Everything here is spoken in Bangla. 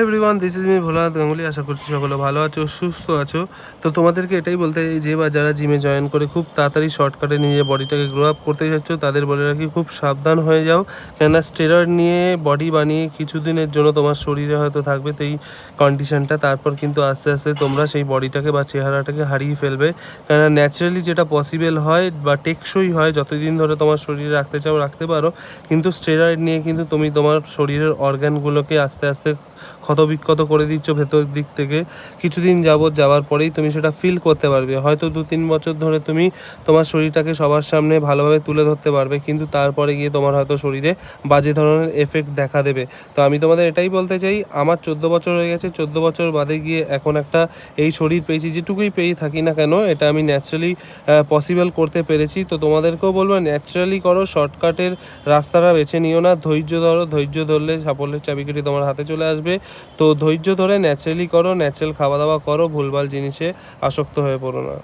Everyone, this is me Bholanath Ganguly. আশা করছি সকলে ভালো আছো, সুস্থ আছো। তো তোমাদেরকে এটাই বলতে চাই যে বা যারা জিমে জয়েন করে খুব তাড়াতাড়ি শর্টকাটে নিজের বডিটাকে গ্রো আপ করতে যাচ্ছ, তাদের বলে রাখি খুব সাবধান হয়ে যাও। কেননা স্টেরয়েড নিয়ে বডি বানিয়ে কিছুদিনের জন্য তোমার শরীরে হয়তো থাকবে তো এই কন্ডিশনটা, তারপর কিন্তু আস্তে আস্তে তোমরা সেই বডিটাকে বা চেহারাটাকে হারিয়ে ফেলবে। কেননা ন্যাচারালি যেটা পসিবল হয় বা টেকসই হয়, যতদিন ধরে তোমার শরীরে রাখতে চাও রাখতে পারো, কিন্তু স্টেরয়েড নিয়ে কিন্তু তুমি তোমার শরীরের অর্গানগুলোকে আস্তে আস্তে ক্ষতবিক্ষত করে দিচ্ছ ভেতর দিক থেকে। কিছুদিন যাওয়ার পরেই তুমি সেটা ফিল করতে পারবে। হয়তো 2-3 বছর ধরে তুমি তোমার শরীরটাকে সবার সামনে ভালোভাবে তুলে ধরতে পারবে, কিন্তু তারপরে গিয়ে তোমার হয়তো শরীরে বাজে ধরনের এফেক্ট দেখা দেবে। তো আমি তোমাদের এটাই বলতে চাই, আমার 14 বছর হয়ে গেছে, 14 বছর বাদে গিয়ে এখন একটা এই শরীর পেয়েছি, যেটুকুই পেয়ে থাকি না কেন এটা আমি ন্যাচারালি পসিবল করতে পেরেছি। তো তোমাদেরকেও বলবো ন্যাচারালি করো, শর্টকাটের রাস্তাটা বেছে নিও না। ধৈর্য ধরো, ধৈর্য ধরলে সাফল্যের চাবিকাঠি তোমার হাতে চলে আসবে। তো ধৈর্য ধরে ন্যাচারালি করো, ন্যাচারাল খাওয়া দাওয়া করো, ভুলভাল জিনিসে আসক্ত হয়ে পড়ো না।